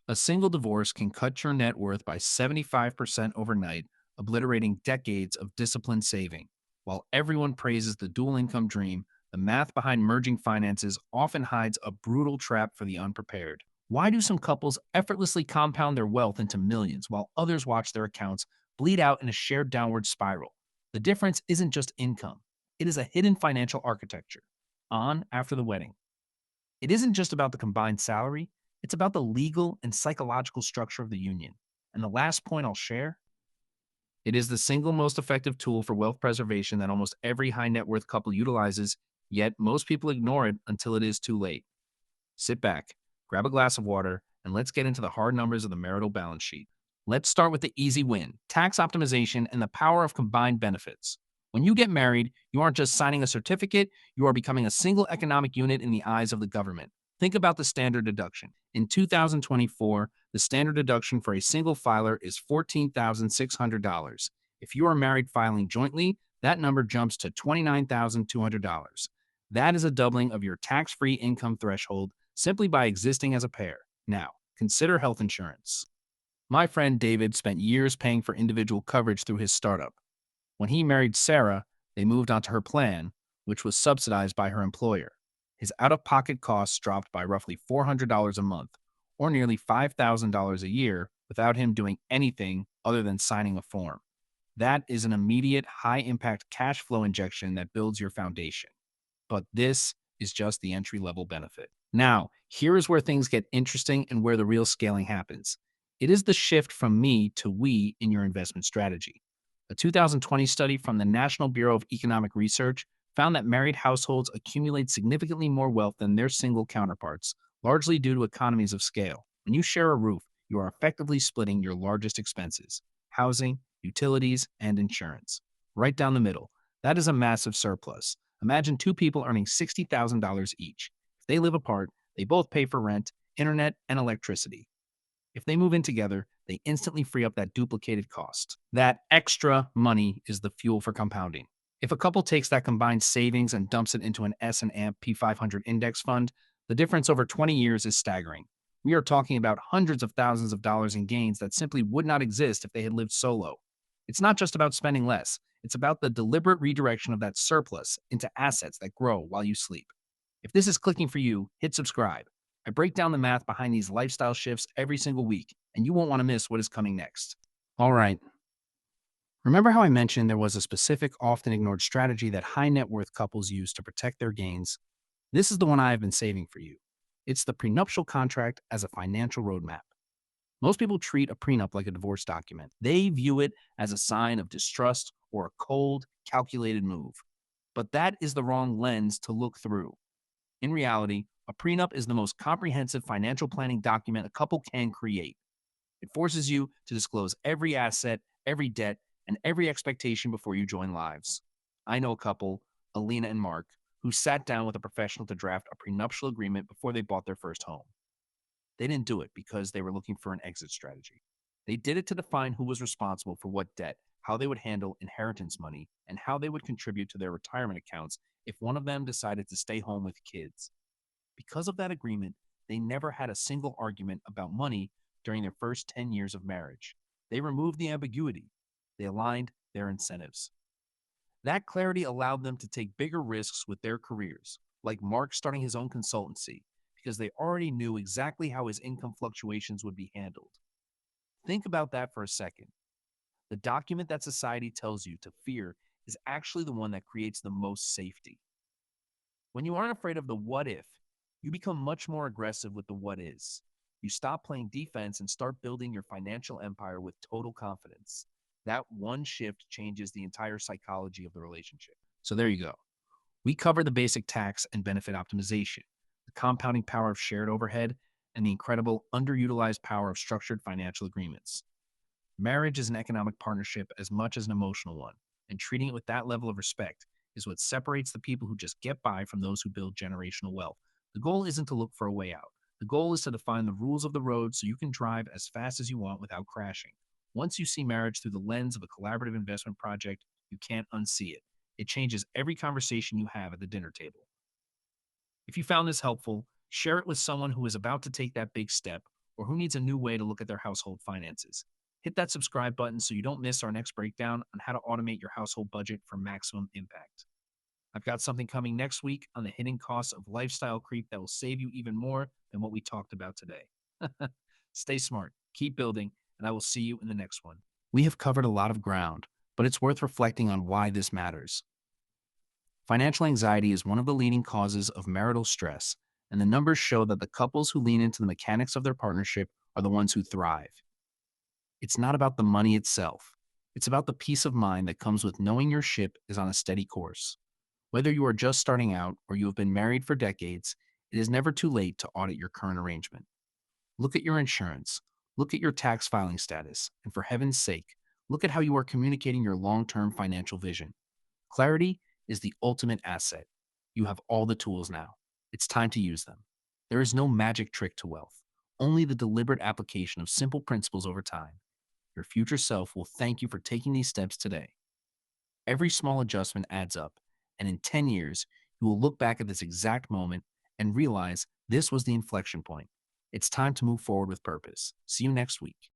A single divorce can cut your net worth by 75% overnight, obliterating decades of disciplined saving. While everyone praises the dual income dream, the math behind merging finances often hides a brutal trap for the unprepared. Why do some couples effortlessly compound their wealth into millions while others watch their accounts bleed out in a shared downward spiral? The difference isn't just income, it is a hidden financial architecture. On after the wedding. It isn't just about the combined salary, it's about the legal and psychological structure of the union. And the last point I'll share, it is the single most effective tool for wealth preservation that almost every high net worth couple utilizes, yet most people ignore it until it is too late. Sit back, grab a glass of water, and let's get into the hard numbers of the marital balance sheet. Let's start with the easy win, tax optimization and the power of combined benefits. When you get married, you aren't just signing a certificate, you are becoming a single economic unit in the eyes of the government. Think about the standard deduction. In 2024, the standard deduction for a single filer is $14,600. If you are married filing jointly, that number jumps to $29,200. That is a doubling of your tax free income threshold simply by existing as a pair. Now, consider health insurance. My friend David spent years paying for individual coverage through his startup. When he married Sarah, they moved onto her plan, which was subsidized by her employer. His out of pocket costs dropped by roughly $400 a month, or nearly $5,000 a year, without him doing anything other than signing a form. That is an immediate, high impact cash flow injection that builds your foundation. But this is just the entry level benefit. Now, here is where things get interesting and where the real scaling happens. It is the shift from me to we in your investment strategy. A 2020 study from the National Bureau of Economic Research found that married households accumulate significantly more wealth than their single counterparts, largely due to economies of scale. When you share a roof, you are effectively splitting your largest expenses: housing, utilities, and insurance. Right down the middle. That is a massive surplus. Imagine two people earning $60,000 each. If they live apart, they both pay for rent, internet, and electricity. If they move in together, they instantly free up that duplicated cost. That extra money is the fuel for compounding. If a couple takes that combined savings and dumps it into an S&P 500 index fund, the difference over 20 years is staggering. We are talking about hundreds of thousands of dollars in gains that simply would not exist if they had lived solo. It's not just about spending less, it's about the deliberate redirection of that surplus into assets that grow while you sleep. If this is clicking for you, hit subscribe. I break down the math behind these lifestyle shifts every single week, and you won't want to miss what is coming next. All right. Remember how I mentioned there was a specific, often ignored strategy that high net worth couples use to protect their gains? This is the one I have been saving for you. It's the prenuptial contract as a financial roadmap. Most people treat a prenup like a divorce document. They view it as a sign of distrust or a cold, calculated move. But that is the wrong lens to look through. In reality, a prenup is the most comprehensive financial planning document a couple can create. It forces you to disclose every asset, every debt, and every expectation before you join lives. I know a couple, Alina and Mark, who sat down with a professional to draft a prenuptial agreement before they bought their first home. They didn't do it because they were looking for an exit strategy. They did it to define who was responsible for what debt, how they would handle inheritance money, and how they would contribute to their retirement accounts if one of them decided to stay home with kids. Because of that agreement, they never had a single argument about money during their first 10 years of marriage. They removed the ambiguity. They aligned their incentives. That clarity allowed them to take bigger risks with their careers, like Mark starting his own consultancy, because they already knew exactly how his income fluctuations would be handled. Think about that for a second. The document that society tells you to fear is actually the one that creates the most safety. When you aren't afraid of the what if, you become much more aggressive with the what is. You stop playing defense and start building your financial empire with total confidence. That one shift changes the entire psychology of the relationship. So there you go. We cover the basic tax and benefit optimization, the compounding power of shared overhead, and the incredible underutilized power of structured financial agreements. Marriage is an economic partnership as much as an emotional one, and treating it with that level of respect is what separates the people who just get by from those who build generational wealth. The goal isn't to look for a way out. The goal is to define the rules of the road so you can drive as fast as you want without crashing. Once you see marriage through the lens of a collaborative investment project, you can't unsee it. It changes every conversation you have at the dinner table. If you found this helpful, share it with someone who is about to take that big step, or who needs a new way to look at their household finances. Hit that subscribe button so you don't miss our next breakdown on how to automate your household budget for maximum impact. I've got something coming next week on the hidden costs of lifestyle creep that will save you even more than what we talked about today. Stay smart, keep building, and I will see you in the next one. We have covered a lot of ground, but it's worth reflecting on why this matters. Financial anxiety is one of the leading causes of marital stress, and the numbers show that the couples who lean into the mechanics of their partnership are the ones who thrive. It's not about the money itself, it's about the peace of mind that comes with knowing your ship is on a steady course. Whether you are just starting out or you have been married for decades, it is never too late to audit your current arrangement. Look at your insurance, look at your tax filing status, and for heaven's sake, look at how you are communicating your long term financial vision. Clarity is the ultimate asset. You have all the tools now. It's time to use them. There is no magic trick to wealth, only the deliberate application of simple principles over time. Your future self will thank you for taking these steps today. Every small adjustment adds up, and in 10 years, you will look back at this exact moment and realize this was the inflection point. It's time to move forward with purpose. See you next week.